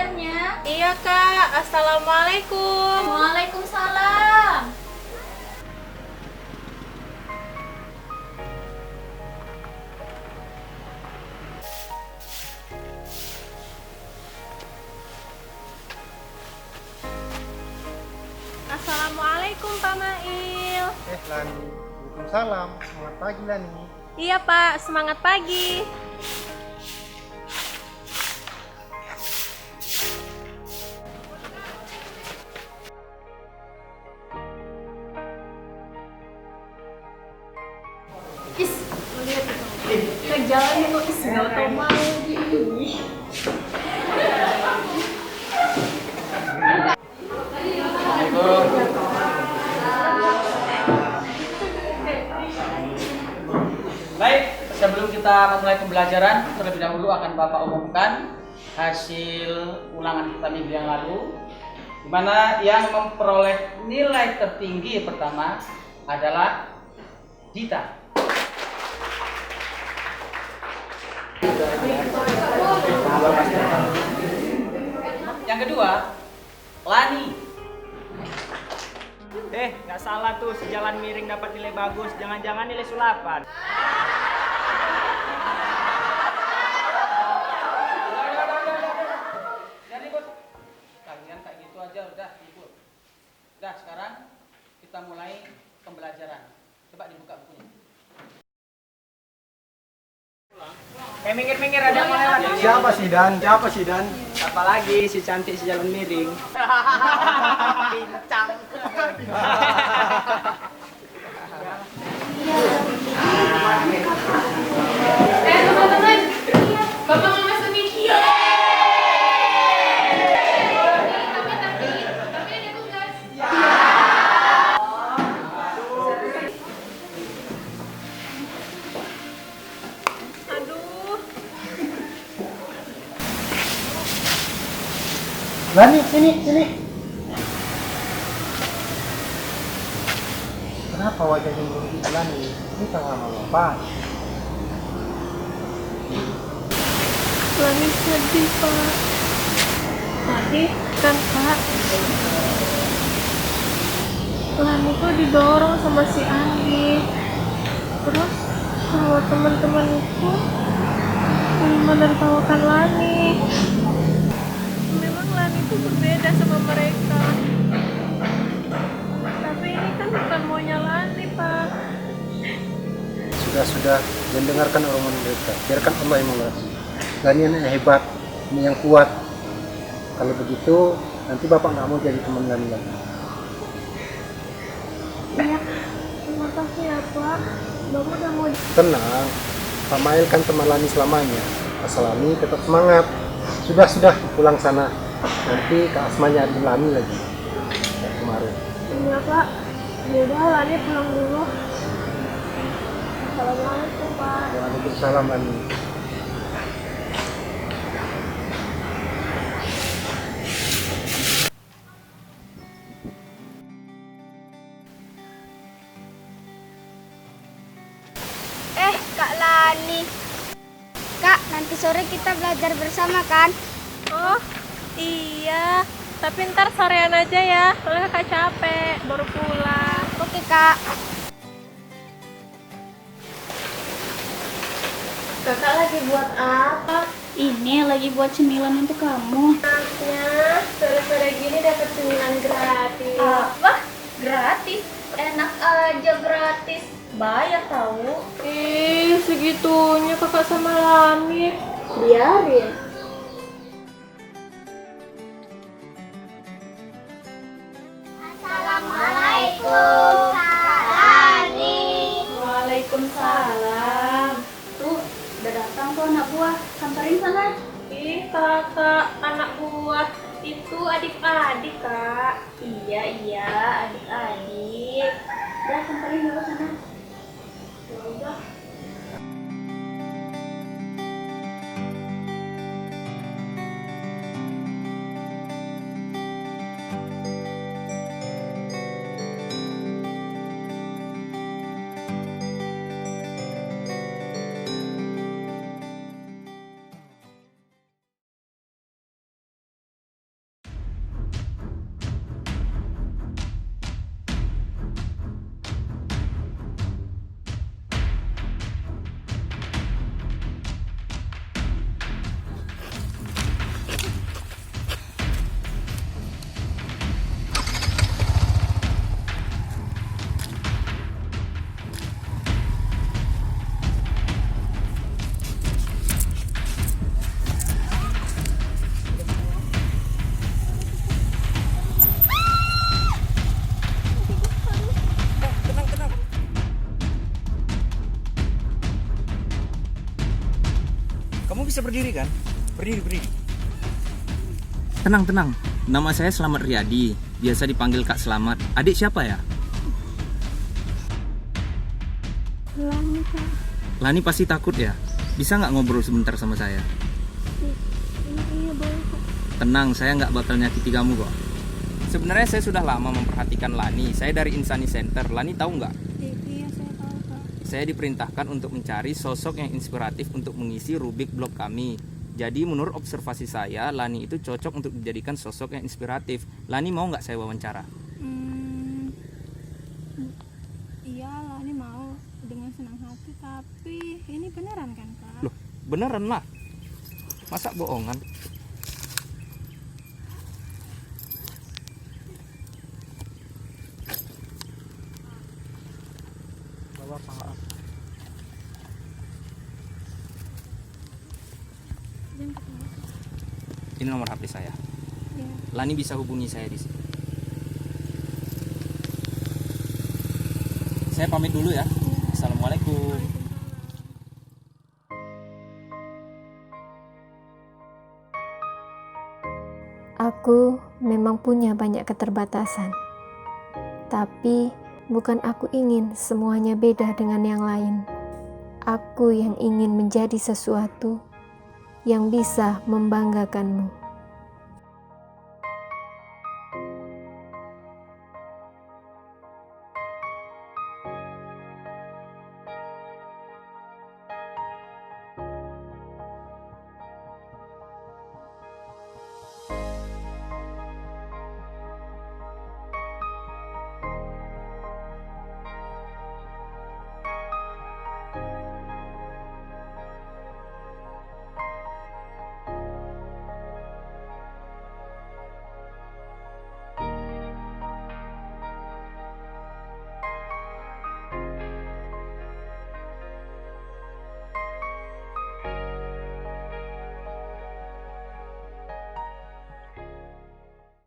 belajarnya? Iya Kak, Assalamualaikum. Waalaikumsalam. Assalamualaikum Pak Mail. Lani, Waalaikumsalam. Selamat pagi Lani. Iya Pak, semangat pagi. Is, lihat itu. Kayak jalan itu is nggak tau mau gini. Baik, sebelum kita memulai pembelajaran, terlebih dahulu akan Bapak umumkan hasil ulangan kita minggu yang lalu, di mana yang memperoleh nilai tertinggi pertama adalah Dita. Yang kedua, Lani. Nggak salah tuh, sejalan miring dapat nilai bagus, jangan-jangan nilai sulapan. Jangan ribut. Kalian kayak gitu aja udah ribut. Udah, sekarang kita mulai pembelajaran. Coba dibuka bukunya. Minggir-minggir, ada yang mau lewat. Siapa sih Dan? Siapa sih Dan? Apalagi si cantik sejalan miring. Pincang. Teman-teman, Bapak mau masuk video. Tapi ada tugas. Aduh, Lani, sini. Kenapa wajahnya merugi Lani? Ini tengah malam apa? Lani sedih Pak. Tadi kan Pak, Lani tuh didorong sama si Andi. Terus sama teman-teman itu menertawakan Lani. Memang Lani tuh berbeda sama mereka. Tapi ini kan bukan maunya Lani Pak. Sudah, jangan dengarkan omongan mereka. Biarkan Allah yang mengurus. Lani yang hebat, ini yang kuat. Kalau begitu, nanti Bapak nggak mau jadi teman Lani lagi. Iya, terima kasih ya Pak. Bapak udah mau. Tenang, Pak Mail kan teman Lani selamanya. Asal Lani tetap semangat. Sudah, pulang sana. Nanti Kak Asma nyari Lani lagi. Kayak kemarin. Iya Pak. Yaudah Lani pulang dulu. Assalamualaikum Pak. Waalaikumsalam Lani. Kak Lani. Kak, nanti sore kita belajar bersama kan? Oh iya, tapi ntar sorean aja ya, soalnya kakak capek, baru pulang. Oke, Kak. Kakak lagi buat apa? Ini lagi buat cemilan untuk kamu. Enaknya, sore-sore gini dapat cemilan gratis. Apa? Gratis? Enak aja gratis. Bayar tahu. Ih, segitunya kakak sama Lani. Biarin. Assalamualaikum, Kak Lani. Waalaikumsalam. Tuh, udah datang tuh anak buah. Samperin sana. Ih, kakak, anak buah itu adik-adik kak. Iya, adik-adik. Udah samperin dulu sana. Ya udah. Kamu bisa berdiri kan? Berdiri. Tenang, tenang. Nama saya Slamet Riyadi. Biasa dipanggil Kak Slamet. Adik siapa ya? Lani, Kak. Lani pasti takut ya? Bisa nggak ngobrol sebentar sama saya? Iya, boleh, Kak. Tenang, saya nggak bakal nyakiti kamu kok. Sebenarnya saya sudah lama memperhatikan Lani. Saya dari Insani Center. Lani tahu nggak? Iya, saya tahu, Kak. Saya diperintahkan untuk mencari sosok yang inspiratif untuk mengisi Rubik blog kami. Jadi menurut observasi saya, Lani itu cocok untuk dijadikan sosok yang inspiratif. Lani mau nggak saya wawancara? Iya, Lani mau dengan senang hati, tapi ini beneran kan, Kak? Loh, beneran lah. Masa bohongan? Bawa Pak. Ini nomor HP saya. Iya. Lani bisa hubungi saya di sini. Saya pamit dulu ya. Assalamualaikum. Aku memang punya banyak keterbatasan. Tapi bukan aku ingin semuanya beda dengan yang lain. Aku yang ingin menjadi sesuatu yang bisa membanggakanmu.